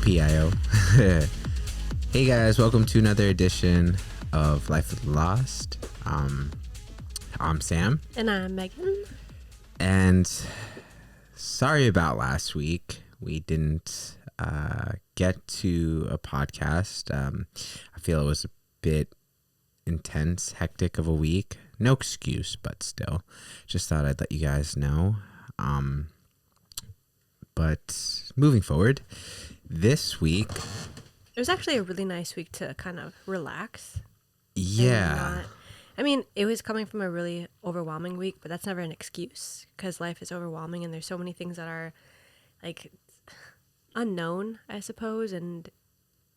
PIO. Hey guys, welcome to another edition of Life with Lost. I'm Sam. And I'm Megan. And sorry about last week. We didn't get to a podcast. I feel it was a bit intense, hectic of a week. No excuse, but still. Just thought I'd let you guys know. But moving forward, this week... It was actually a really nice week to kind of relax. Yeah. It was coming from a really overwhelming week, but that's never an excuse because life is overwhelming and there's so many things that are like unknown, I suppose. And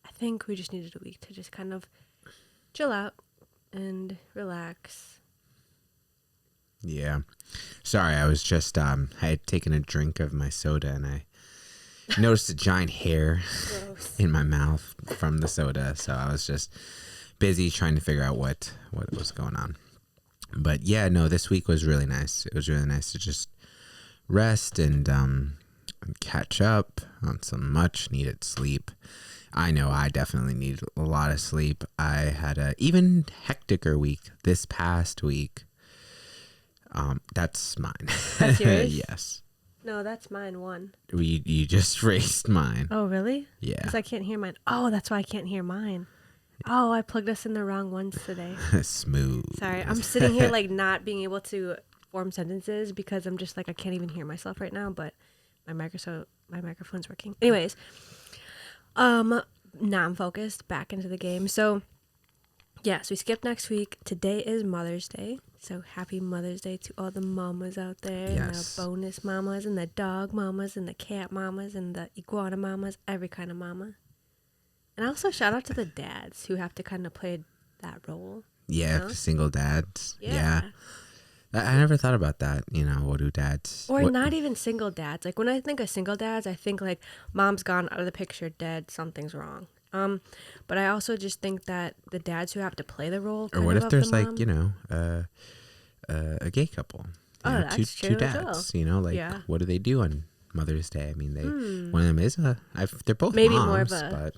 I think we just needed a week to just kind of chill out and relax. Yeah. Sorry, I was just, I had taken a drink of my soda and I noticed a giant hair in my mouth from the soda. So I was just busy trying to figure out what was going on. But yeah, no, this week was really nice. It was really nice to just rest and catch up on some much needed sleep. I know I definitely need a lot of sleep. I had a even hecticer week this past week. That's mine. That's yours? Yes. No, that's mine. One. You just raised mine. Oh, really? Yeah. Because I can't hear mine. Oh, that's why I can't hear mine. Oh, I plugged us in the wrong ones today. Smooth. Sorry, I'm sitting here like not being able to form sentences because I'm just like I can't even hear myself right now. But my microphone's working. Anyways, now I'm focused back into the game. So, yes, we skipped next week. Today is Mother's Day. So happy Mother's Day to all the mamas out there. Yes. And the bonus mamas and the dog mamas and the cat mamas and the iguana mamas, every kind of mama. And also shout out to the dads who have to kind of play that role. Yeah, you know? Single dads. Yeah. I never thought about that. What do dads... Or not even single dads. Like when I think of single dads, I think like mom's gone out of the picture, dead, something's wrong. But I also just think that the dads who have to play the role. Or what if there's like, a gay couple? That's two true dads, as well. Yeah. What do they do on Mother's Day? I mean, one of them is they're both maybe moms, more of a, but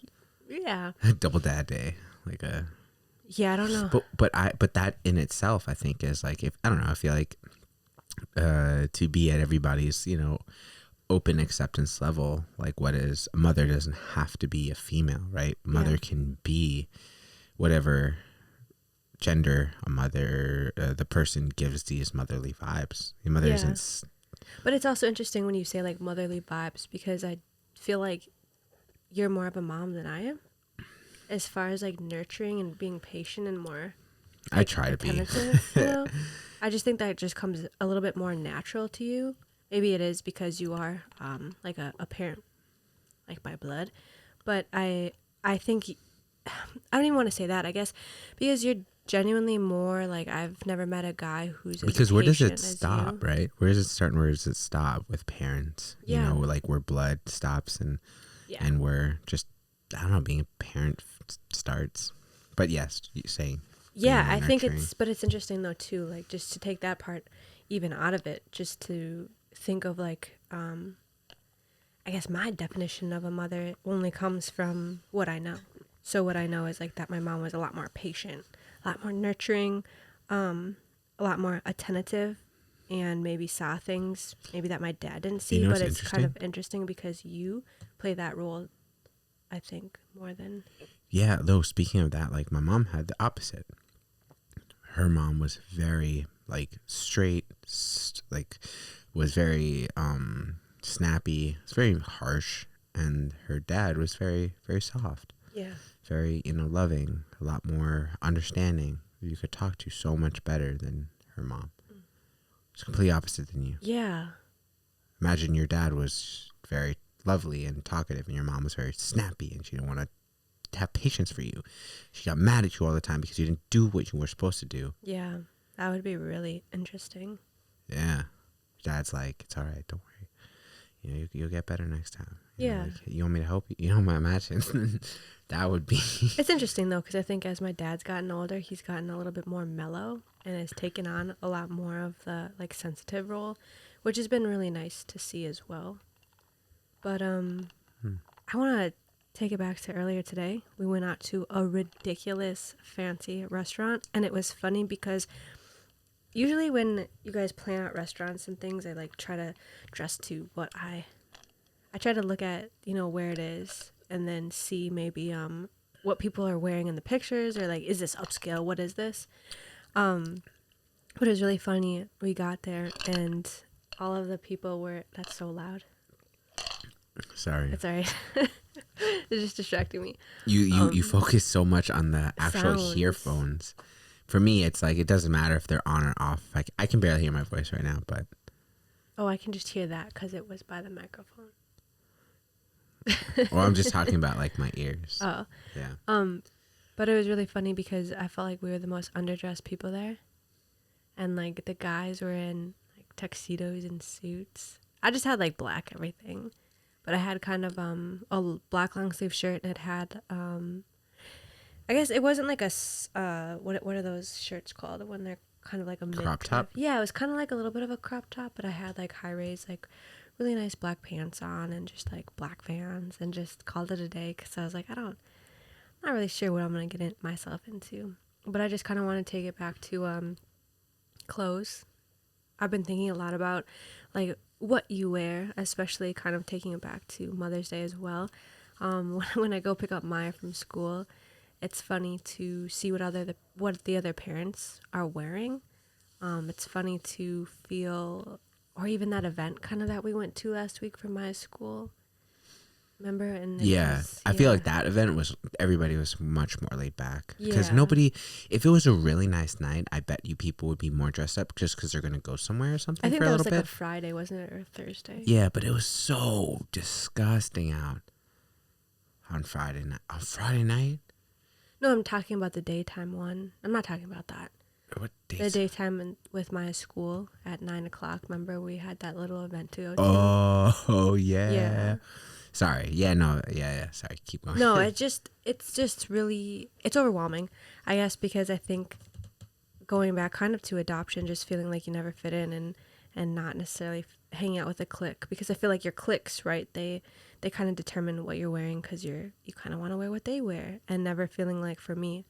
yeah. double dad day, Yeah, I don't know. But that in itself, I think is like, I feel like to be at everybody's, open acceptance level, like what is a mother doesn't have to be a female, right? Mother can be whatever gender a mother, the person gives these motherly vibes. The mother isn't. But it's also interesting when you say like motherly vibes because I feel like you're more of a mom than I am as far as like nurturing and being patient and more I try to be. I just think that it just comes a little bit more natural to you. Maybe it is because you are like a parent, like by blood. But I think, I don't even want to say that, I guess, because you're genuinely more like, I've never met a guy who's as because where does it patient as stop, you. right? Where does it start and where does it stop with parents? Yeah. Like where blood stops and where just, I don't know, being a parent starts. But yes, you're saying. Yeah, I think it's interesting though too, like just to take that part even out of it, just to think of like, I guess my definition of a mother only comes from what I know. So what I know is like that my mom was a lot more patient, a lot more nurturing, a lot more attentive, and maybe saw things maybe that my dad didn't see. But it's kind of interesting because you play that role, I think, more than. Yeah, though, speaking of that, like my mom had the opposite. Her mom was very like straight, was very snappy. It's very harsh, and her dad was very, very soft. Yeah. Very, loving, a lot more understanding. You could talk to so much better than her mom. It's completely opposite than you. Yeah. Imagine your dad was very lovely and talkative, and your mom was very snappy, and she didn't want to have patience for you. She got mad at you all the time because you didn't do what you were supposed to do. Yeah, that would be really interesting. Yeah. Dad's like, it's all right, don't worry. You'll get better next time. You want me to help you? Imagine that would be. It's interesting though, because I think as my dad's gotten older, he's gotten a little bit more mellow and has taken on a lot more of the like sensitive role, which has been really nice to see as well. But I want to take it back to earlier today. We went out to a ridiculous fancy restaurant, and it was funny because usually when you guys plan out restaurants and things, I like try to dress to what I try to look at, where it is, and then see maybe what people are wearing in the pictures, or like, is this upscale? What is this? But it was really funny. We got there and all of the people were, that's so loud. Sorry. It's all right. It's just distracting me. You focus so much on the actual sounds. earphones. For me, it's like, it doesn't matter if they're on or off. Like, I can barely hear my voice right now, but. Oh, I can just hear that because it was by the microphone. Well, I'm just talking about like my ears. Oh. Yeah. But it was really funny because I felt like we were the most underdressed people there. And like the guys were in like tuxedos and suits. I just had like black everything. But I had kind of a black long sleeve shirt, and it had I guess it wasn't like a what are those shirts called when they're kind of like a crop top? Yeah, it was kind of like a little bit of a crop top, but I had like high rise, like really nice black pants on, and just like black Vans, and just called it a day because I was like, I'm not really sure what I'm gonna get myself into. But I just kind of want to take it back to clothes. I've been thinking a lot about like what you wear, especially kind of taking it back to Mother's Day as well. When I go pick up Maya from school, it's funny to see what the other parents are wearing. It's funny to feel, or even that event kind of that we went to last week for Maya's school. Remember? And I feel like that event everybody was much more laid back because Yeah. nobody, if it was a really nice night, I bet you people would be more dressed up just because they're going to go somewhere or something. I think for that a was little like bit. a Friday, wasn't it, or Thursday? Yeah, but it was so disgusting out on Friday night. On Friday night? No, I'm talking about the daytime one. I'm not talking about that. What days? The daytime with Maya's school at 9:00. Remember, we had that little event to go to. Oh yeah. Yeah. Sorry. Yeah. No. Yeah. Sorry. Keep going. No, it's just really, it's overwhelming, I guess, because I think going back kind of to adoption, just feeling like you never fit in and not necessarily hanging out with a clique, because I feel like your cliques, right? They kind of determine what you're wearing because you kind of want to wear what they wear, and never feeling like, for me,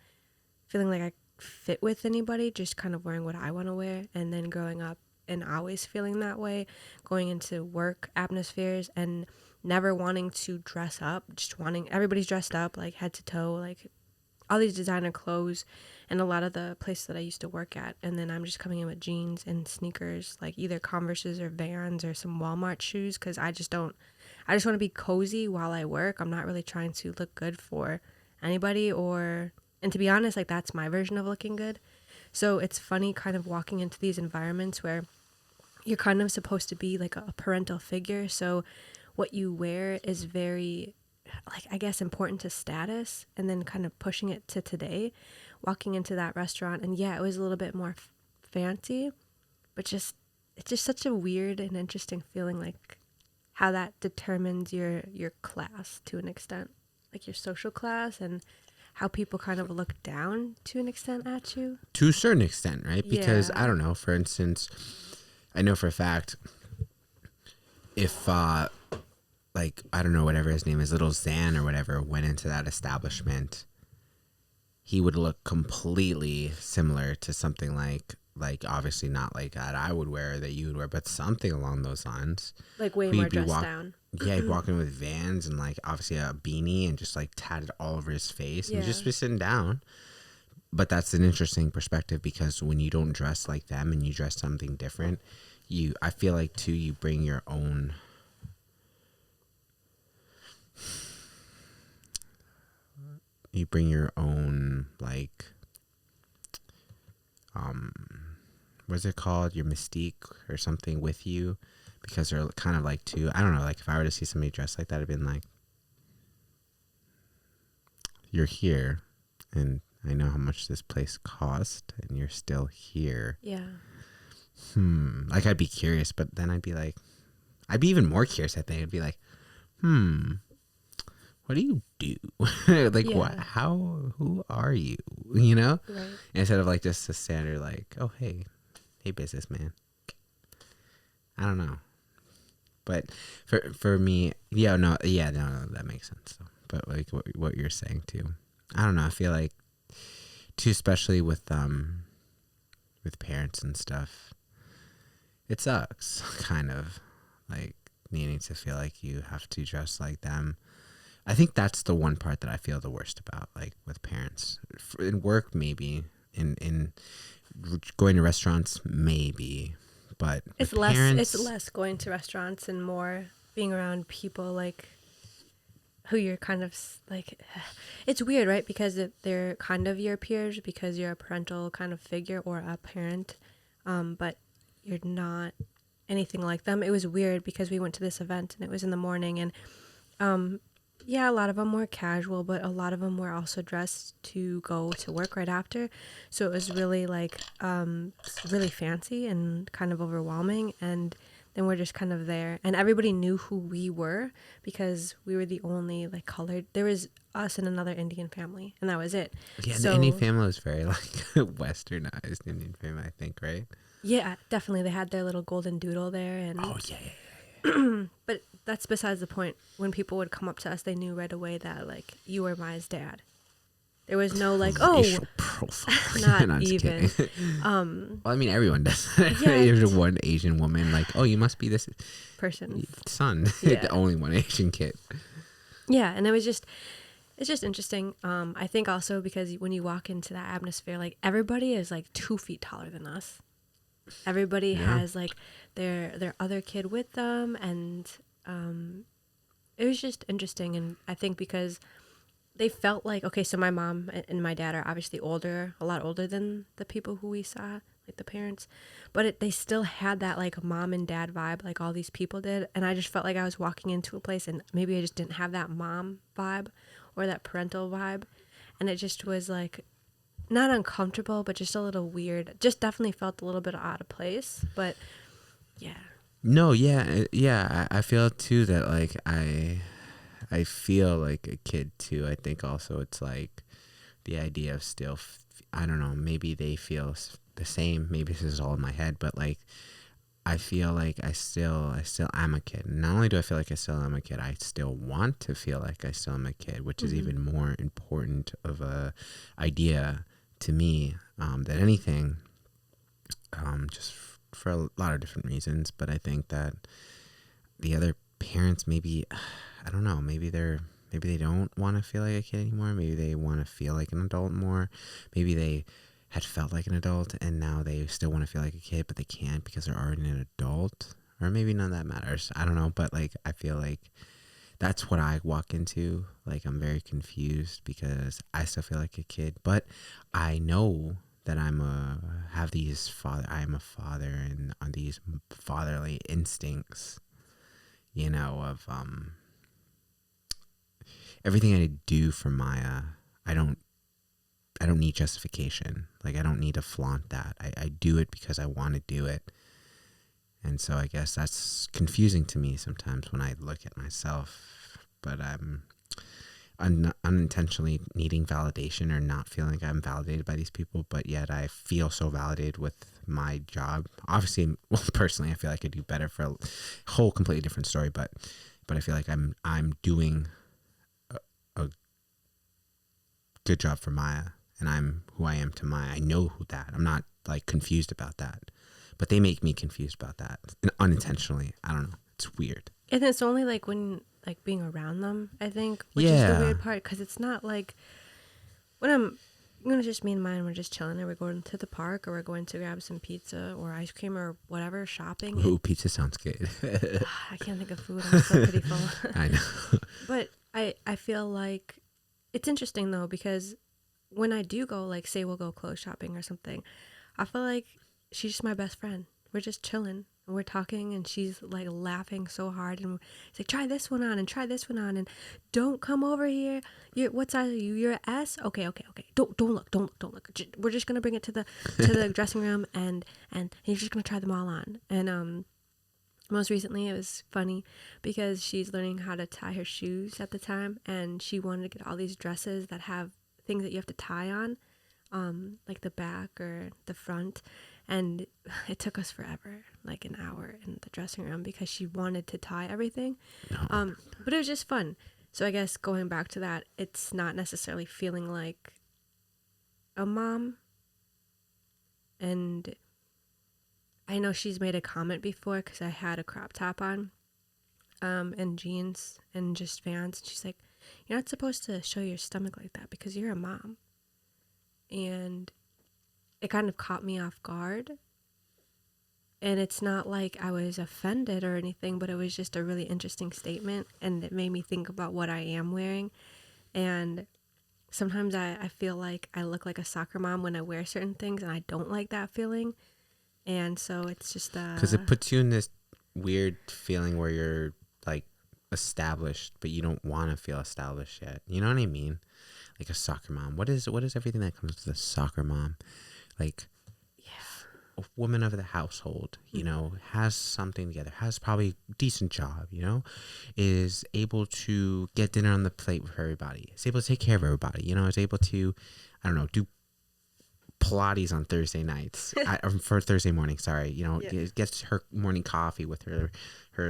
feeling like I fit with anybody, just kind of wearing what I want to wear. And then growing up and always feeling that way, going into work atmospheres and never wanting to dress up, just wanting everybody's dressed up like head to toe, like all these designer clothes, and a lot of the places that I used to work at. And then I'm just coming in with jeans and sneakers, like either Converses or Vans or some Walmart shoes, because I just want to be cozy while I work. I'm not really trying to look good for anybody, and to be honest, like that's my version of looking good. So it's funny kind of walking into these environments where you're kind of supposed to be like a parental figure. So what you wear is very, like, I guess, important to status, and then kind of pushing it to today, walking into that restaurant. And yeah, it was a little bit more fancy, but it's just such a weird and interesting feeling, like how that determines your class to an extent, like your social class, and how people kind of look down to an extent at you. To a certain extent, right? Because Yeah. I don't know, for instance, I know for a fact if like, I don't know, whatever his name is, little Zan or whatever, went into that establishment, he would look completely similar to something like obviously not like that I would wear or that you would wear, but something along those lines. Like way He'd more be dressed down. Yeah, he'd walk in with Vans and like obviously a beanie and just like tatted all over his face and just be sitting down. But that's an interesting perspective, because when you don't dress like them and you dress something different, I feel like too, you bring your own like what's it called, your mystique or something with you, because they're kind of like too, I don't know, like if I were to see somebody dressed like that, I'd been like, you're here and I know how much this place cost and you're still here. Yeah. Like I'd be curious, but then I'd be even more curious. I think I'd be like, what do you do? Like, Yeah. what, who are you? You know? Right. Instead of like just a standard, like, oh, hey businessman. I don't know. But for me, no, that makes sense. So but like what you're saying too. I don't know. I feel like too, especially with parents and stuff. It sucks, kind of, like needing to feel like you have to dress like them. I think that's the one part that I feel the worst about, like with parents. In work, maybe. In going to restaurants, maybe. But it's with less. parents, It's less going to restaurants and more being around people like who you're kind of like. It's weird, right? Because they're kind of your peers because you're a parental kind of figure or a parent, but you're not anything like them. It was weird because we went to this event and it was in the morning and yeah, a lot of them were casual, but a lot of them were also dressed to go to work right after. So it was really like really fancy and kind of overwhelming. And then we're just kind of there, and everybody knew who we were because we were the only like colored. There was us and another Indian family, and that was it. yeah, So, the Indian family was very like westernized Indian family, I think, right? yeah, definitely they had their little golden doodle there, and Oh yeah. but that's besides the point. When people would come up to us, they knew right away that like you were Maya's dad. There was no like, Racial oh, profile. not No, I'm just even. kidding. Well, I mean, everyone does. Yeah. There's one Asian woman, like, oh, you must be this Person's. son. Yeah. The only one Asian kid. Yeah, and it's just interesting. I think also because when you walk into that atmosphere, like everybody is like 2 feet taller than us. Everybody Yeah. has like their other kid with them, and it was just interesting. And I think because they felt like, okay, so my mom and my dad are obviously older, a lot older than the people who we saw, like the parents, but they still had that like mom and dad vibe, like all these people did. And I just felt like I was walking into a place and maybe I just didn't have that mom vibe or that parental vibe. And it just was like not uncomfortable, but just a little weird. Just definitely felt a little bit out of place, but yeah. No, yeah. I feel too that like I feel like a kid too. I think also it's like the idea of still, I don't know, maybe they feel the same. Maybe this is all in my head, but like I feel like I still am a kid. And not only do I feel like I still am a kid, I still want to feel like I still am a kid, which is even more important of a idea to me than anything. Just for a lot of different reasons, but I think that the other parents maybe, I don't know, maybe they don't want to feel like a kid anymore. Maybe they want to feel like an adult more. Maybe they had felt like an adult and now they still want to feel like a kid, but they can't because they're already an adult. Or maybe none of that matters. I don't know, but like I feel like that's what I walk into. Like I'm very confused because I still feel like a kid, but I know that I am a father and on these fatherly instincts, you know, of everything I do for Maya. I don't need justification. Like I don't need to flaunt that. I do it because I want to do it. And so I guess that's confusing to me sometimes when I look at myself, but I'm unintentionally needing validation or not feeling like I'm validated by these people, but yet I feel so validated with my job. Obviously, well, personally, I feel like I do better for a whole completely different story, but I feel like I'm doing a good job for Maya, and I'm who I am to Maya. I know who that. I'm not like confused about that, but they make me confused about that, and unintentionally. I don't know. It's weird. And it's only like when like being around them, I think, which is the weird part, because it's not like when I'm gonna just me and mine, we're just chilling and we're going to the park or we're going to grab some pizza or ice cream or whatever, shopping. Ooh, pizza sounds good. I can't think of food. I'm so pretty full. I know. But I feel like it's interesting though, because when I do go, like say we'll go clothes shopping or something, I feel like she's just my best friend. We're just chilling. And we're talking and she's like laughing so hard and it's like, try this one on and try this one on and don't come over here. What size are you? You're a S? Okay. Don't look. We're just gonna bring it to the dressing room and you're just gonna try them all on. And most recently it was funny because she's learning how to tie her shoes at the time and she wanted to get all these dresses that have things that you have to tie on, like the back or the front. And it took us forever, like an hour in the dressing room because she wanted to tie everything. No. But it was just fun. So I guess going back to that, it's not necessarily feeling like a mom. And I know she's made a comment before because I had a crop top on, and jeans and just Vans. She's like, you're not supposed to show your stomach like that because you're a mom. And it kind of caught me off guard. And it's not like I was offended or anything, but it was just a really interesting statement. And it made me think about what I am wearing. And sometimes I feel like I look like a soccer mom when I wear certain things, and I don't like that feeling. And so it's just because it puts you in this weird feeling where you're like established, but you don't want to feel established yet. You know what I mean? Like a soccer mom. What is everything that comes with a soccer mom? Like, a woman of the household, you know, has something together, has probably a decent job, you know, is able to get dinner on the plate with everybody, is able to take care of everybody, you know, is able to, I don't know, do Pilates on Thursday nights, for Thursday morning, sorry, you know, gets her morning coffee with her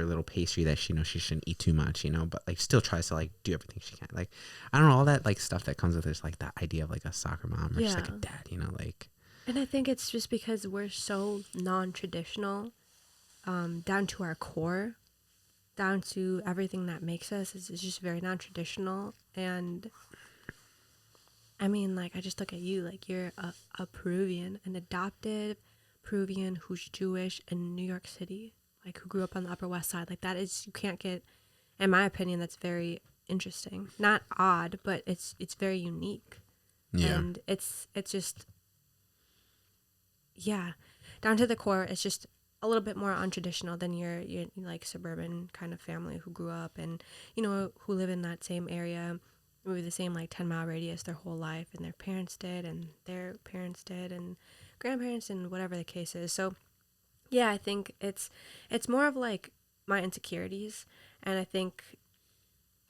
little pastry that she knows she shouldn't eat too much, you know, but like still tries to like do everything she can. Like, I don't know, all that like stuff that comes with this, like that idea of like a soccer mom or just like a dad, you know, like. And I think it's just because we're so non-traditional, down to our core, down to everything that makes us is just very non-traditional. And I mean, like, I just look at you, like, you're a Peruvian, an adopted Peruvian who's Jewish in New York City, like, who grew up on the Upper West Side. Like, that is, you can't get, in my opinion, that's very interesting. Not odd, but it's very unique. Yeah. And it's just, yeah, down to the core, it's just a little bit more untraditional than your like suburban kind of family who grew up and, you know, who live in that same area, maybe the same like 10-mile radius their whole life, and their parents did, and their parents did, and grandparents, and whatever the case is. So yeah, I think it's more of like my insecurities, and I think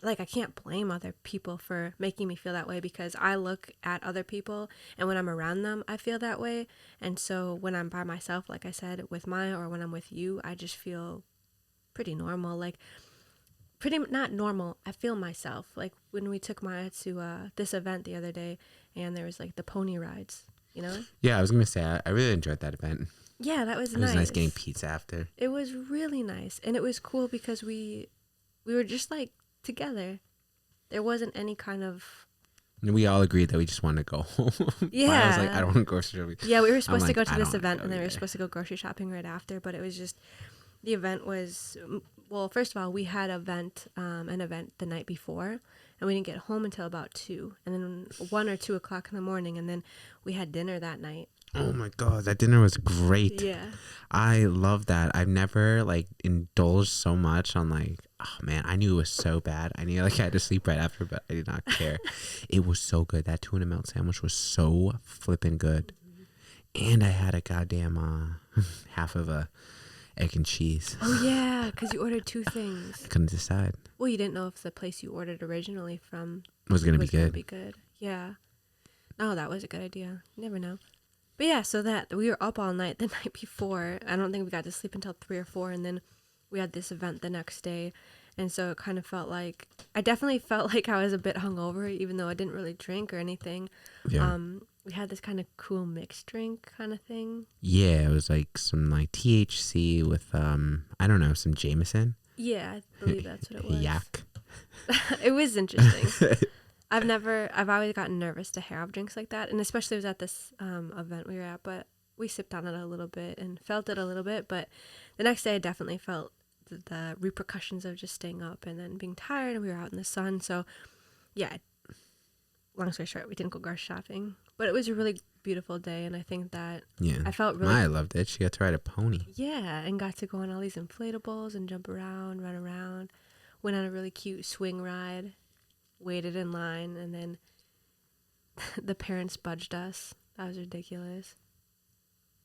like I can't blame other people for making me feel that way, because I look at other people and when I'm around them I feel that way. And so when I'm by myself, like I said, with Maya, or when I'm with you, I just feel pretty normal. Like pretty not normal, I feel myself. Like when we took Maya to this event the other day, and there was like the pony rides, you know. Yeah, I was gonna say I really enjoyed that event. Yeah, that was nice. It was nice getting pizza after. It was really nice, and it was cool because we were just like together. There wasn't any kind of... We all agreed that we just wanted to go home. Yeah. I was like, I don't want to go grocery shopping. Yeah, we were supposed to go to this event, and then we were supposed to go grocery shopping right after, but it was just... The event was... Well, first of all, we had an event the night before, and we didn't get home until about 2, and then 1 or 2 o'clock in the morning, and then we had dinner that night. Oh my God, that dinner was great. Yeah. I love that. I've never like indulged so much on like, oh man, I knew it was so bad. I knew like I had to sleep right after, but I did not care. It was so good. That tuna melt sandwich was so flippin' good. And I had a goddamn half of a egg and cheese. Oh yeah, because you ordered 2 things. I couldn't decide. Well, you didn't know if the place you ordered originally from was gonna be good. Yeah. No, that was a good idea. You never know. But yeah, so that we were up all night the night before. I don't think we got to sleep until 3 or 4, and then we had this event the next day. And so it kind of felt like, I definitely felt like I was a bit hungover, even though I didn't really drink or anything. Yeah. We had this kind of cool mixed drink kind of thing. Yeah, it was like some like THC with I don't know, some Jameson. Yeah, I believe that's what it was. Yak. It was interesting. I've always gotten nervous to have drinks like that, and especially it was at this event we were at, but we sipped on it a little bit and felt it a little bit. But the next day I definitely felt the repercussions of just staying up and then being tired, and we were out in the sun. So yeah, long story short, we didn't go grocery shopping, but it was a really beautiful day, and I think that I felt really... Maya loved it. She got to ride a pony. Yeah, and got to go on all these inflatables and jump around, run around. Went on a really cute swing ride, waited in line, and then the parents budged us. That was ridiculous.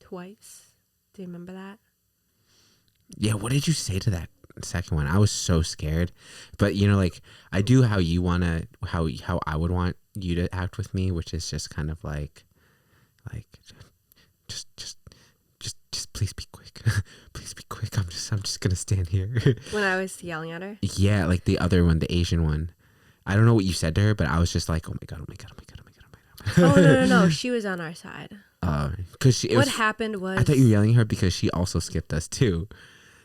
Twice. Do you remember that? Yeah, what did you say to that second one? I was so scared. But you know, like I do how you wanna how I would want you to act with me, which is just kind of like just please be quick. Please be quick. I'm just gonna stand here. When I was yelling at her? Yeah, like the other one, the Asian one. I don't know what you said to her, but I was just like, oh my god, oh my god, oh my god, oh my god, oh my Oh, god. no. She was on our side. Because What happened was... I thought you were yelling at her because she also skipped us too.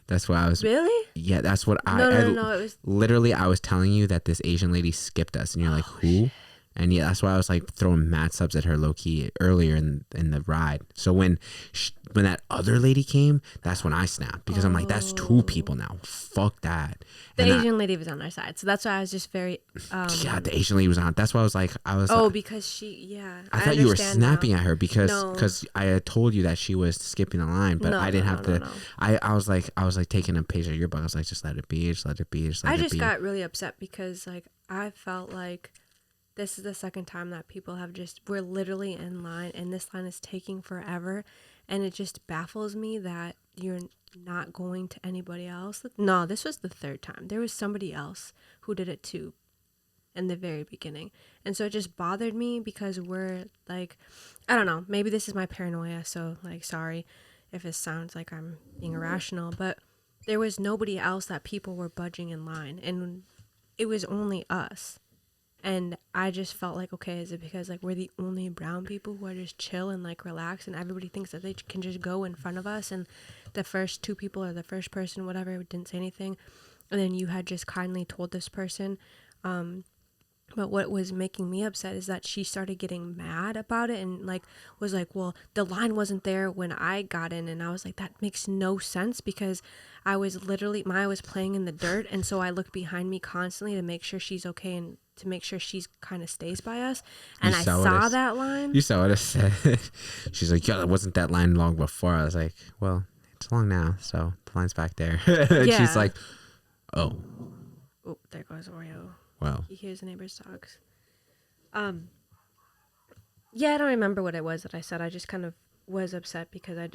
That's why I was... Really? Yeah, that's what No. It was... Literally, I was telling you that this Asian lady skipped us, and you're like, who? Shit. And yeah, that's why I was like throwing mad subs at her low key earlier in the ride. So when that other lady came, that's when I snapped because I'm like, that's 2 people now. Fuck that. The Asian lady was on our side, so that's why I was just very. Yeah, the Asian lady was on. That's why I was like, because she, yeah. I thought you were snapping at her because I had told you that she was skipping the line, but I didn't have to. No. I was like taking a page of your book. I was like, just let it be, just let it be, just let it be. I just got really upset because like I felt like. This is the second time that people have we're literally in line and this line is taking forever. And it just baffles me that you're not going to anybody else. No, this was the 3rd time. There was somebody else who did it too in the very beginning. And so it just bothered me because we're like, I don't know, maybe this is my paranoia. So like, sorry if it sounds like I'm being irrational, but there was nobody else that people were budging in line. And it was only us. And I just felt like, okay, is it because like we're the only brown people who are just chill and like relax and everybody thinks that they can just go in front of us and the first 2 people or the first person, whatever, didn't say anything. And then you had just kindly told this person. But what was making me upset is that she started getting mad about it and like was like, well, the line wasn't there when I got in. And I was like, that makes no sense because I was literally, Maya was playing in the dirt. And so I looked behind me constantly to make sure she's okay and to make sure she's kind of stays by us. And I saw that line. You saw what I said. She's like, yeah, it wasn't that line long before. I was like, well, it's long now. So the line's back there. Yeah. She's like, oh. Oh, there goes Oreo. Wow. He hears the neighbor's dogs. Yeah, I don't remember what it was that I said. I just kind of was upset because I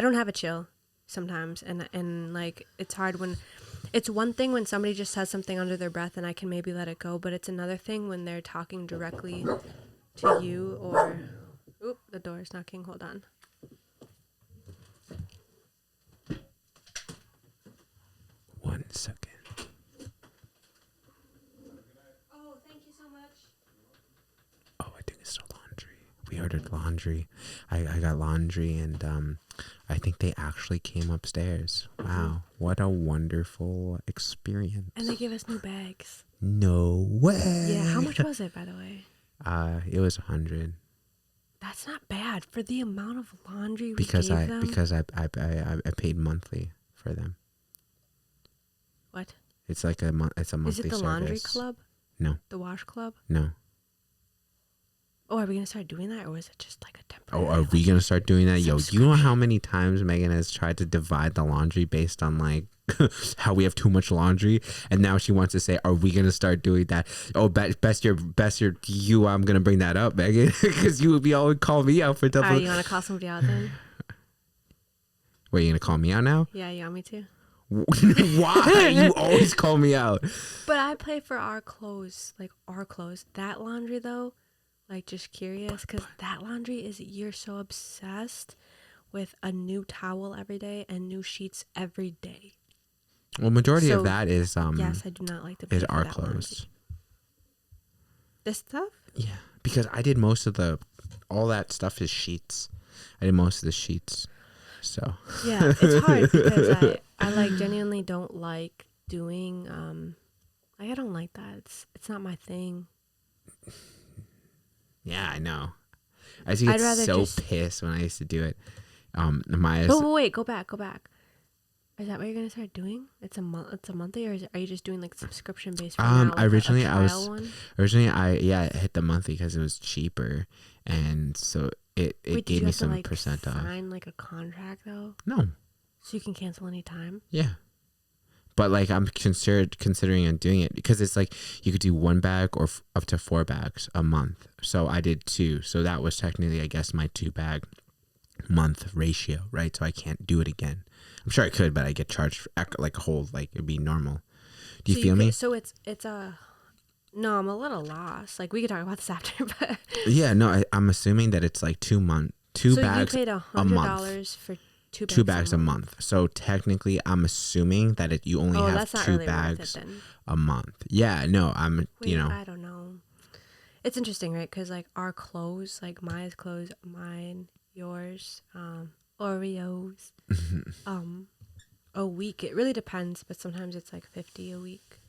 don't have a chill sometimes. And like, it's hard when, it's one thing when somebody just says something under their breath and I can maybe let it go, but it's another thing when they're talking directly to you or, oop, the door is knocking. Hold on. One second. Oh, thank you so much. Oh, I think it's still laundry. We ordered laundry. I got laundry and I think they actually came upstairs. Wow. What a wonderful experience. And they gave us new bags. No way. Yeah, how much was it, by the way? It was 100. That's not bad for the amount of laundry we because gave them. Because I paid monthly for them. What? It's like a monthly service. Is it the laundry club? No. The wash club? No. Oh, are we gonna start doing that, or is it just like a Oh, temporary? are we gonna start doing that? Yo, you know how many times Megan has tried to divide the laundry based on like how we have too much laundry, and now she wants to say, "Are we gonna start doing that?" Oh, best you. I'm gonna bring that up, Megan, because you would be always call me out for double. You want to call somebody out then? Wait, you gonna call me out now? Yeah, you want me to? Why? You always call me out. But I pay for our clothes, like our clothes. That laundry though. Like, just curious, because that laundry is, you're so obsessed with a new towel every day and new sheets every day. Well, majority of that is yes, I do not like to pay is for our that clothes. Laundry. This stuff? Yeah, because I did most of all that stuff is sheets. I did most of the sheets, so. Yeah, it's hard because I like genuinely don't like doing like I don't like that. It's not my thing. Yeah, I know. I used to get so pissed when I used to do it. Wait, go back. Is that what you're gonna start doing? It's a monthly, or are you just doing like subscription based? Originally I hit the monthly because it was cheaper, and so it gave me some percent off. Sign like a contract though? No. So you can cancel anytime? Yeah. But like I'm considering on doing it because it's like you could do 1 bag or up to 4 bags a month. So I did 2. So that was technically, I guess, my 2 bag month ratio, right? So I can't do it again. I'm sure I could, but I get charged like a whole, like it'd be normal. Do you feel me? So it's no, I'm a little lost. Like we could talk about this after, but yeah, no, I'm assuming that it's like 2 bags. So you paid $100 for 2 bags a month. So technically, I'm assuming that you only have 2 really bags a month. Yeah, no, Wait, I don't know. It's interesting, right? Because like our clothes, like Maya's clothes, mine, yours, Oreos, a week. It really depends, but sometimes it's like 50 a week.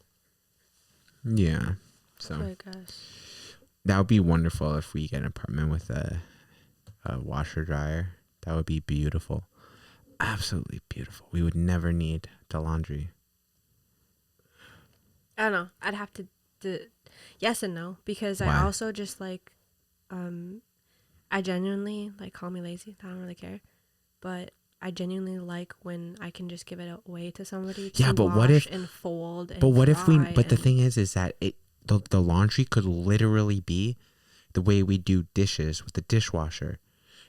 Yeah, so I guess that would be wonderful if we get an apartment with a washer dryer. That would be beautiful, absolutely beautiful. We would never need the laundry. I don't know. I'd have to yes and no, because why? I also just like I genuinely like, call me lazy, I don't really care, but I genuinely like when I can just give it away to somebody to but wash what if, and fold and but what if we, but and, the thing is that the laundry could literally be the way we do dishes with the dishwasher.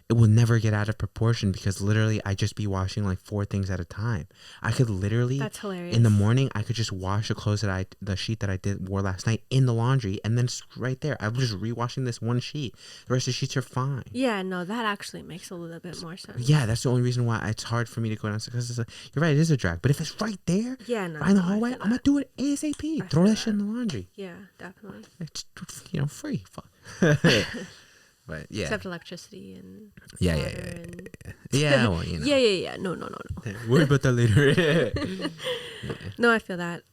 It will never get out of proportion because literally I just be washing like 4 things at a time. I could literally, that's hilarious. In the morning, I could just wash the clothes the sheet that I wore last night in the laundry, and then right there, I'm just rewashing this one sheet. The rest of the sheets are fine. Yeah, no, that actually makes a little bit more sense. Yeah, that's the only reason why it's hard for me to go down, because you're right, it is a drag. But if it's right there, yeah, no, right in the hallway, I'm gonna do it ASAP. Throw that shit in the laundry. Yeah, definitely. It's free. Fuck. But yeah, except electricity and yeah. Well, yeah. No. Worry about that later. No, I feel that.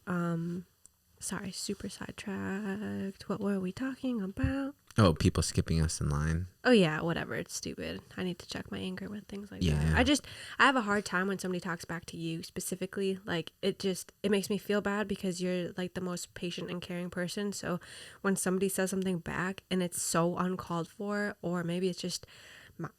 Sorry, super sidetracked. What were we talking about? Oh, people skipping us in line. Oh yeah, whatever. It's stupid. I need to check my anger with things like that. I have a hard time when somebody talks back to you specifically. Like it makes me feel bad because you're like the most patient and caring person. So when somebody says something back and it's so uncalled for, or maybe it's just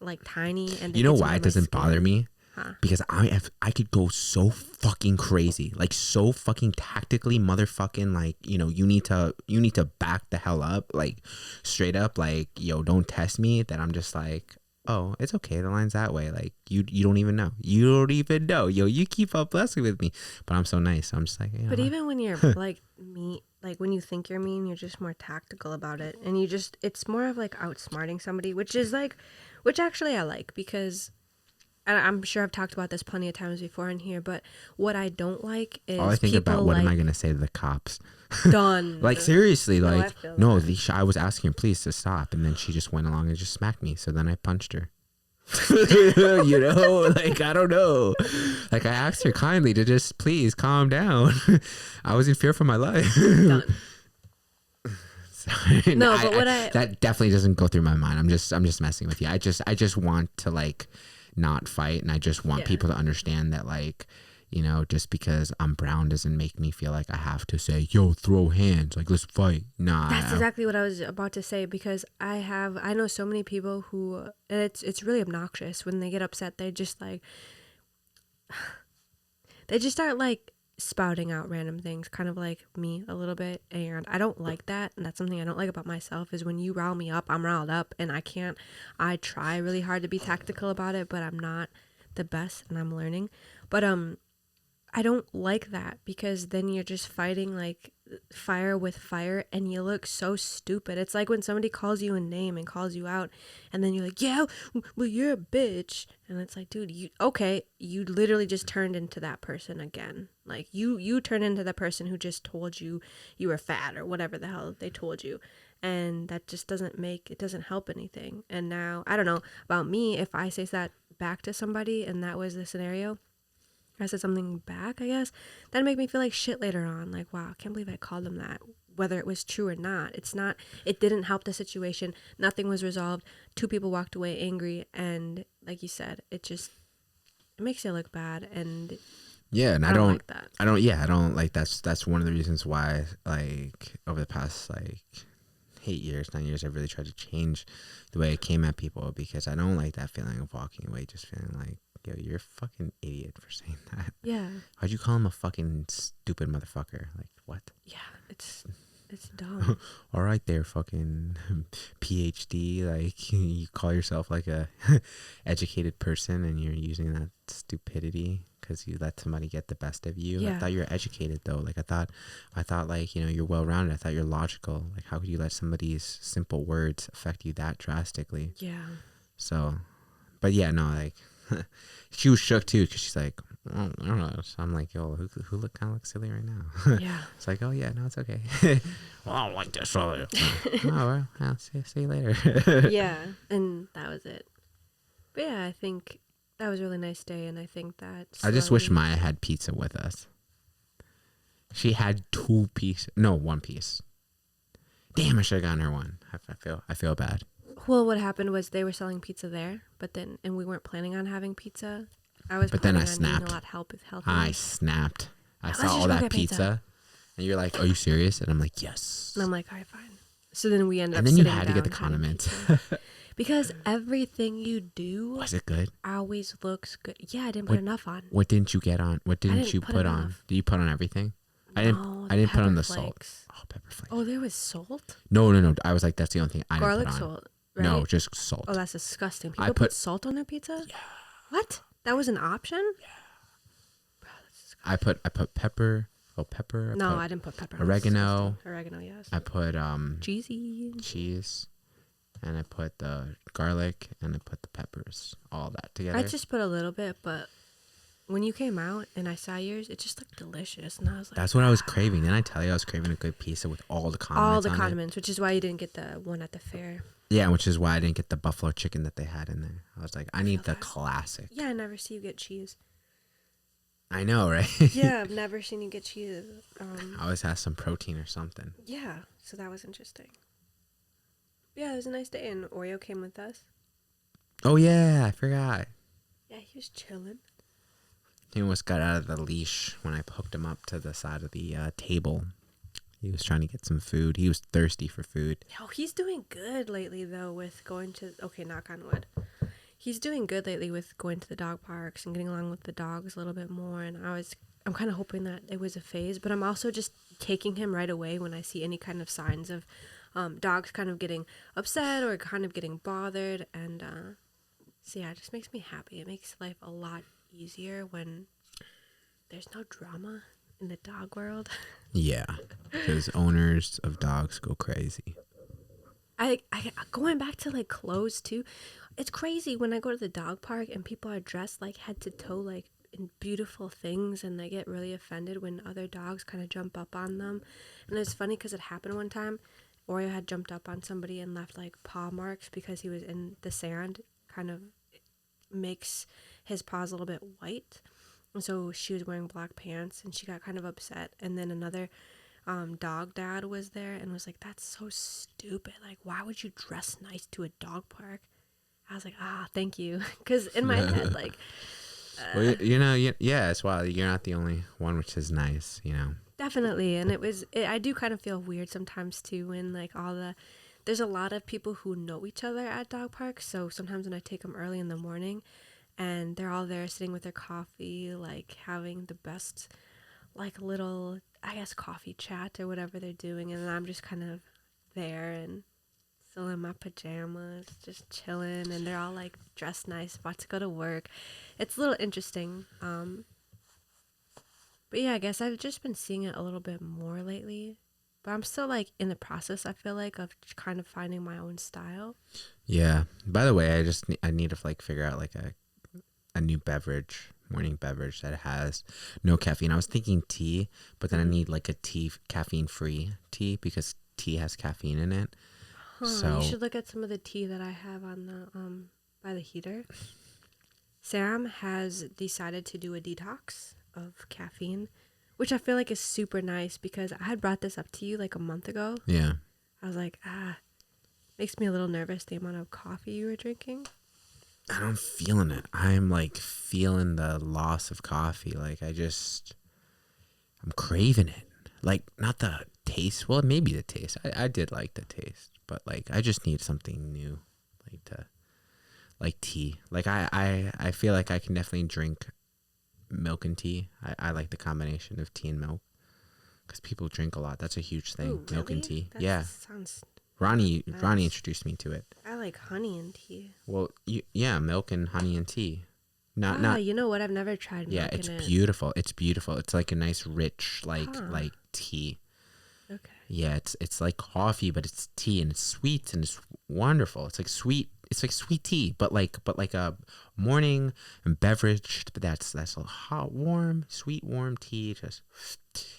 like tiny, and you know why it doesn't bother me? Huh? Because I could go so fucking crazy, like so fucking tactically motherfucking, like, you need to back the hell up, like straight up, like, yo, don't test me, that I'm just like, oh, it's okay, the line's that way, like you don't even know, yo, you keep up blessing with me, but I'm so nice, so I'm just like, but even when you're like me, like when you think you're mean, you're just more tactical about it, and it's more of like outsmarting somebody, which actually I like, because I'm sure I've talked about this plenty of times before in here, but what I don't like is all I think about, what am I going to say to the cops? Done. Like, seriously, like, no, I was asking her, please, to stop, and then she just went along and just smacked me, so then I punched her. Like, I don't know. Like, I asked her kindly to just please calm down. I was in fear for my life. Done. Sorry. No, but that definitely doesn't go through my mind. I'm just messing with you. I just want to, like, not fight, and I just want people to understand that, like, just because I'm brown doesn't make me feel like I have to say, yo, throw hands, like, let's fight. Nah, that's exactly what I was about to say, because I know so many people who, and it's really obnoxious when they get upset. They just like they just start like spouting out random things, kind of like me a little bit, and I don't like that, and that's something I don't like about myself, is when you rile me up, I'm riled up, and I try really hard to be tactical about it, but I'm not the best, and I'm learning, but I don't like that, because then you're just fighting like fire with fire, and you look so stupid. It's like when somebody calls you a name and calls you out, and then you're like, yeah, well, you're a bitch, and it's like, dude, you literally just turned into that person again. Like you turned into the person who just told you you were fat or whatever the hell they told you, and that just doesn't help anything. And now, I don't know about me, if I say that back to somebody and that was the scenario, I said something back, I guess, that'd make me feel like shit later on. Like, wow, I can't believe I called them that. Whether it was true or not, it didn't help the situation. Nothing was resolved. 2 people walked away angry. And like you said, it makes you look bad. And yeah, and I don't like that. I don't like, that's one of the reasons why, like, over the past, like, 8 years, 9 years, I've really tried to change the way I came at people, because I don't like that feeling of walking away just feeling like, yo, you're a fucking idiot for saying that. Yeah. Why'd you call him a fucking stupid motherfucker? Like, what? Yeah, it's dumb. All right there, fucking PhD. Like, you call yourself like a educated person, and you're using that stupidity because you let somebody get the best of you. Yeah. I thought you were educated, though. Like, I thought like, you're well-rounded. I thought you're logical. Like, how could you let somebody's simple words affect you that drastically? Yeah. So, but yeah, no, like, She was shook too because she's like, I don't know. So I'm like, yo, who look kind of looks silly right now? Yeah. It's like, oh yeah, no, it's okay. Well, I don't like this. Oh, well, I'll see you later. Yeah, and that was it. But yeah, I think that was a really nice day, and I think that I just wish slowly- Maya had pizza with us. She had 2 pieces. No, 1 piece. Damn, I should have gotten her one. I feel bad. Well, what happened was they were selling pizza there, and we weren't planning on having pizza. I was But then planning I on eating snapped. a lot healthier. I snapped. I Let's saw just all go that get pizza, and you're like, "Are you serious?" And I'm like, "Yes." And I'm like, all right, fine. So then we ended up And then you sitting had to get the down having condiments. pizza. Because everything you do Was it good? always looks good. Yeah, I didn't put enough on. What didn't you get on? What didn't didn't you put put on? enough. Did you put on everything? I No, didn't put on pepper the flakes. salt. Oh, pepper flakes. Oh, there was salt? No. I was like, that's the only thing I Garlic didn't put on. salt, right? No, just salt. Oh, that's disgusting. I People put- put salt on their pizza? Yeah. What? That was an option? Yeah. Bro, that's disgusting. I put pepper. Oh, pepper. No, I didn't put pepper. That's oregano. disgusting. Oregano, yes. I put Cheesy. cheese, and I put the garlic, and I put the peppers. All that together. I just put a little bit, but when you came out and I saw yours, it just looked delicious. And I was like, That's what I was craving. Didn't I tell you I was craving a good pizza with all the condiments all the on it? condiments, which is why you didn't get the one at the fair. Yeah, which is why I didn't get the buffalo chicken that they had in there. I was like, I need the that. classic. Yeah, I never see you get cheese. I know, right? Yeah, I've never seen you get cheese. I always have some protein or something. Yeah, so that was interesting. Yeah, it was a nice day, and Oreo came with us. Oh, yeah, I forgot. Yeah, he was chilling. He almost got out of the leash when I hooked him up to the side of the table. He was trying to get some food. He was thirsty for food. Oh, he's doing good lately, though, with going to... Okay, knock on wood. He's doing good lately with going to the dog parks and getting along with the dogs a little bit more, and I'm kind of hoping that it was a phase, but I'm also just taking him right away when I see any kind of signs of dogs kind of getting upset or kind of getting bothered, and so yeah, it just makes me happy. It makes life a lot easier when there's no drama in the dog world. Yeah, because owners of dogs go crazy. I going back to like clothes too. It's crazy when I go to the dog park and people are dressed like head to toe like in beautiful things, and they get really offended when other dogs kind of jump up on them. And it's funny because it happened one time. Oreo had jumped up on somebody and left like paw marks because he was in the sand. Kind of makes his paws a little bit white. And so she was wearing black pants and she got kind of upset. And then another dog dad was there and was like, that's so stupid. Like, why would you dress nice to a dog park? I was like, thank you. Because in my head, like... Well, yeah, it's wild. You're not the only one, which is nice, Definitely. And I do kind of feel weird sometimes, too, when, like, there's a lot of people who know each other at dog parks. So sometimes when I take them early in the morning and they're all there sitting with their coffee, like, having the best, like, little, I guess, coffee chat or whatever they're doing. And I'm just kind of there and still in my pajamas, just chilling, and they're all like dressed nice, about to go to work. It's a little interesting. But yeah, I guess I've just been seeing it a little bit more lately. But I'm still like in the process, I feel like, of kind of finding my own style. Yeah. By the way, I need to like figure out like a new morning beverage that has no caffeine. I was thinking tea, but then I need like a caffeine free tea because tea has caffeine in it. So you should look at some of the tea that I have on the by the heater. Sam has decided to do a detox of caffeine, which I feel like is super nice because I had brought this up to you like a month ago. Yeah. I was like, makes me a little nervous the amount of coffee you were drinking. I'm feeling it. I'm like feeling the loss of coffee. Like I'm craving it. Like not the taste. Well, maybe the taste. I did like the taste. But like I just need something new, like tea. Like I feel like I can definitely drink milk and tea. I like the combination of tea and milk because people drink a lot. That's a huge thing. Ooh, milk and really? tea. That Yeah. sounds Ronnie nice. introduced me to it. I like honey and tea. Well, milk and honey and tea. You know what? I've never tried milk. Yeah, it's beautiful. It's beautiful. It's like a nice rich like tea. Okay. Yeah, it's like coffee, but it's tea and it's sweet and it's wonderful. It's like sweet. It's like sweet tea, but like a morning beverage. But that's a hot, warm, sweet, warm tea. Just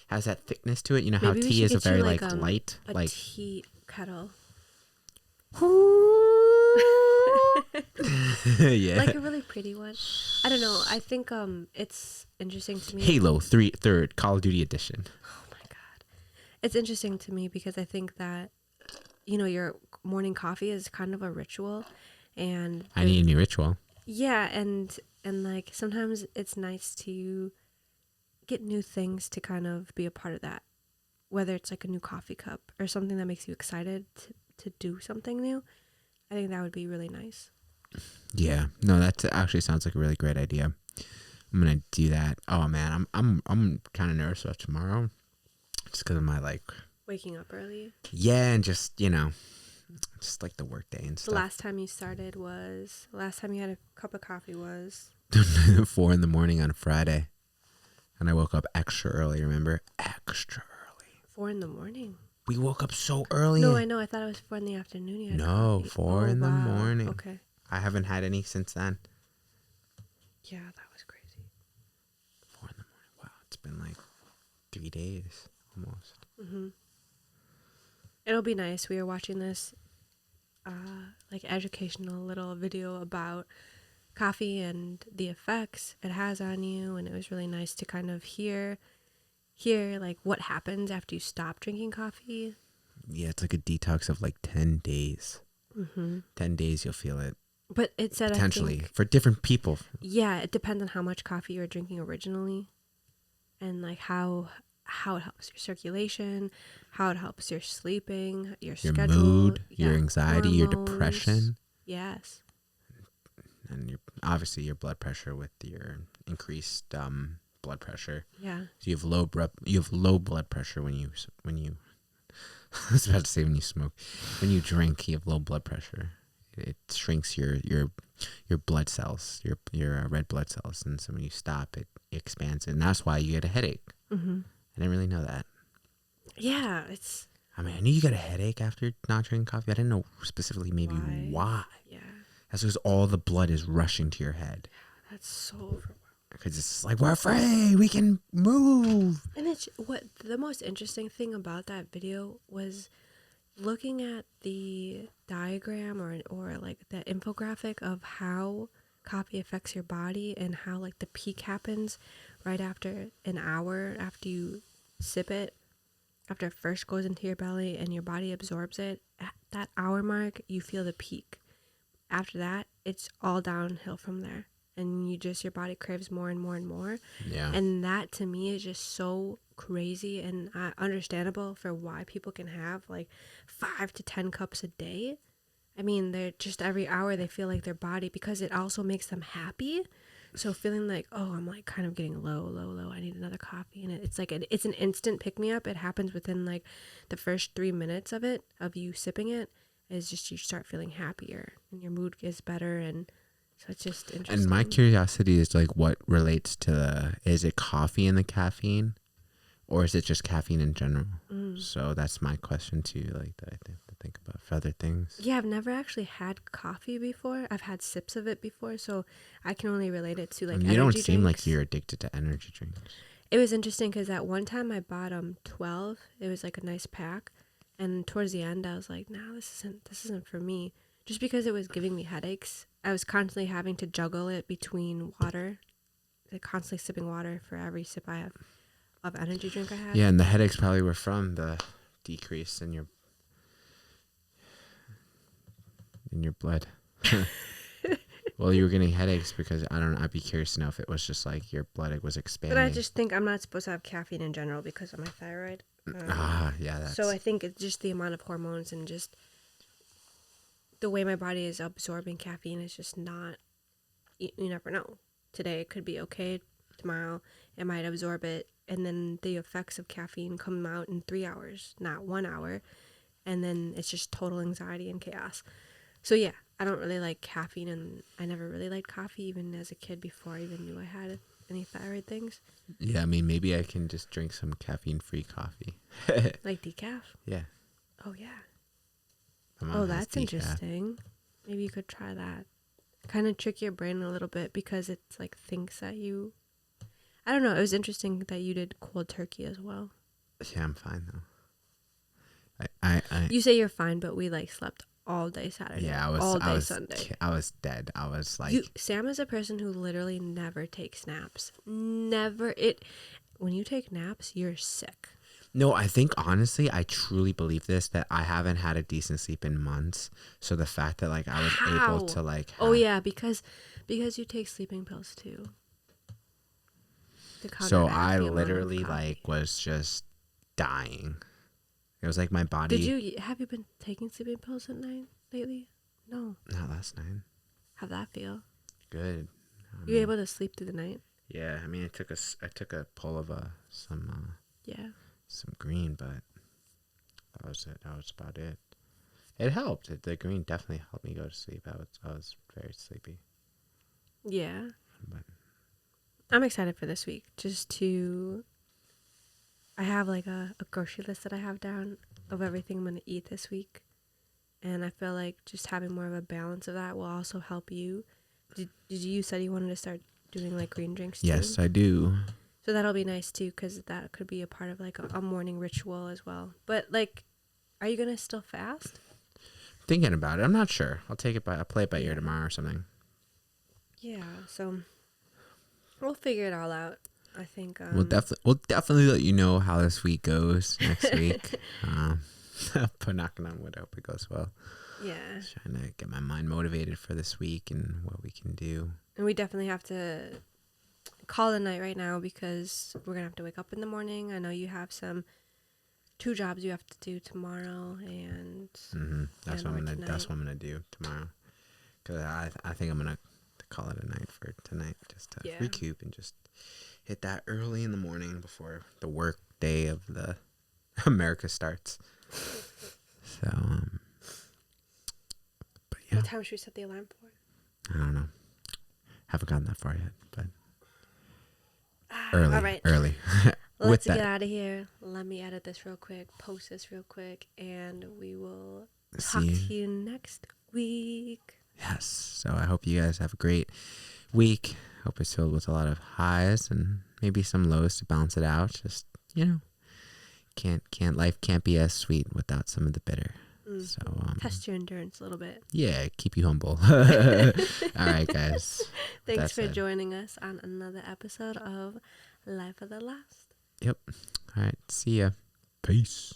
has that thickness to it. You know how Maybe we tea should is a get you very like like light, a like. tea kettle. Yeah. Like a really pretty one. I don't know. I think it's interesting to me. Halo third Call of Duty edition. Oh my god. It's interesting to me because I think that your morning coffee is kind of a ritual, and I need a new ritual. yeah, and like sometimes it's nice to get new things to kind of be a part of that, whether it's like a new coffee cup or something that makes you excited to do something new. I think that would be really nice. Yeah, no, that actually sounds like a really great idea. I'm gonna do that. Oh man, I'm kind of nervous about tomorrow, just because of my like Waking up early. yeah, and just just like the work day and The stuff. last time you had a cup of coffee was 4 a.m. on a Friday, and I woke up extra early. Remember, extra early. 4 a.m. We woke up so early. No, I know. I thought it was 4 in the afternoon. You had No, coffee. 4 Oh, in the wow. morning. Okay. I haven't had any since then. Yeah, that was crazy. 4 in the morning. Wow, it's been like 3 days almost. Mm-hmm. It'll be nice. We were watching this like educational little video about coffee and the effects it has on you, and it was really nice to kind of hear like what happens after you stop drinking coffee. Yeah, it's like a detox of like 10 days. Mm-hmm. 10 days you'll feel it. But it said Potentially. I think, For different people. yeah, it depends on how much coffee you're drinking originally, and like how it helps your circulation, how it helps your sleeping, your schedule, mood, yeah, your anxiety, your hormones. depression. Yes. And obviously your blood pressure with your increased blood pressure. Yeah. So you have low blood pressure when you I was about to say when you smoke. When you drink, you have low blood pressure. It shrinks your blood cells, your red blood cells, and so when you stop, it expands it, and that's why you get a headache. Mm-hmm. I didn't really know that. Yeah, I mean, I knew you got a headache after not drinking coffee. I didn't know specifically maybe why. Yeah. That's because all the blood is rushing to your head. That's so overwhelming. Because it's like, we're free, we can move. And it's what the most interesting thing about that video was looking at the diagram or like the infographic of how coffee affects your body and how like the peak happens right after an hour after you sip it, after it first goes into your belly and your body absorbs it. At that hour mark, you feel the peak. After that, it's all downhill from there. And your body craves more and more and more. Yeah. And that to me is just so crazy and understandable for why people can have like 5 to 10 cups a day. I mean, they're just every hour they feel like their body, because it also makes them happy. So feeling like, oh, I'm like kind of getting low. I need another coffee. And it's like, it's an instant pick me up. It happens within like the first 3 minutes of you sipping it. Is just you start feeling happier and your mood gets better, and so it's just interesting. And my curiosity is like, what relates to is it coffee and the caffeine, or is it just caffeine in general? So that's my question too, like that I think about for other things. Yeah, I've never actually had coffee before. I've had sips of it before, so I can only relate it to like energy you don't drinks. seem like you're addicted to energy drinks. It was interesting because at one time I bought 12. It was like a nice pack. And towards the end, I was like, no, this isn't for me. Just because it was giving me headaches. I was constantly having to juggle it between water, like constantly sipping water for every sip I have of energy drink I had. Yeah, and the headaches probably were from the decrease in your blood. Well, you were getting headaches because I don't know. I'd be curious to know if it was just like your blood was expanding. But I just think I'm not supposed to have caffeine in general because of my thyroid. Yeah. So I think it's just the amount of hormones and just the way my body is absorbing caffeine is just not. You never know. Today it could be okay. Tomorrow it might absorb it, and then the effects of caffeine come out in 3 hours, not 1 hour, and then it's just total anxiety and chaos. So yeah, I don't really like caffeine, and I never really liked coffee even as a kid before I even knew I had any thyroid things. Yeah, I mean, maybe I can just drink some caffeine-free coffee. Like decaf? Yeah. Oh, yeah. My mom Oh, has that's decaf. interesting. Maybe you could try that. Kind of trick your brain a little bit because it's like thinks that you... I don't know. It was interesting that you did cold turkey as well. Yeah, I'm fine though. I You say you're fine, but we like slept all day Saturday. yeah, all day Sunday. I was dead. I was like, Sam is a person who literally never takes naps. Never. When you take naps, you're sick. no, I think honestly, I truly believe this, that I haven't had a decent sleep in months. So the fact that like I was able to like Oh yeah, because you take sleeping pills too. So I literally like was just dying. It was like my body. Have you been taking sleeping pills at night lately? No. Not last night. How'd that feel? Good. You able to sleep through the night? Yeah, I mean, I took a pull of some green, but that was it. That was about it. It helped. The green definitely helped me go to sleep. I was very sleepy. Yeah. But I'm excited for this week. I have like a grocery list that I have down of everything I'm going to eat this week. And I feel like just having more of a balance of that will also help you. Did you said you wanted to start doing like green drinks too? yes, I do. So that'll be nice too, because that could be a part of like a morning ritual as well. But like, are you going to still fast? Thinking about it. I'm not sure. I'll play it by ear tomorrow or something. Yeah, so we'll figure it all out. I think we'll definitely let you know how this week goes next week. But knocking on wood, I hope it goes well. Yeah. Just trying to get my mind motivated for this week and what we can do. And we definitely have to call it a night right now because we're gonna have to wake up in the morning. I know you have 2 jobs you have to do tomorrow, and that's what I'm gonna do tomorrow. Cause I think I'm gonna call it a night for tonight, just to recoup and just hit that early in the morning before the work day of the America starts. So, but yeah. What time should we set the alarm for? I don't know. Haven't gotten that far yet, but early. All right. Early. Let's get out of here. Let me edit this real quick, post this real quick, and we will talk to you next week. Yes. So I hope you guys have a great week. Hope it's filled with a lot of highs and maybe some lows to balance it out. Just, life can't be as sweet without some of the bitter. So test your endurance a little bit. Yeah, keep you humble. All right, guys. Thanks for joining us on another episode of Life of the Last. Yep. All right. See ya. Peace.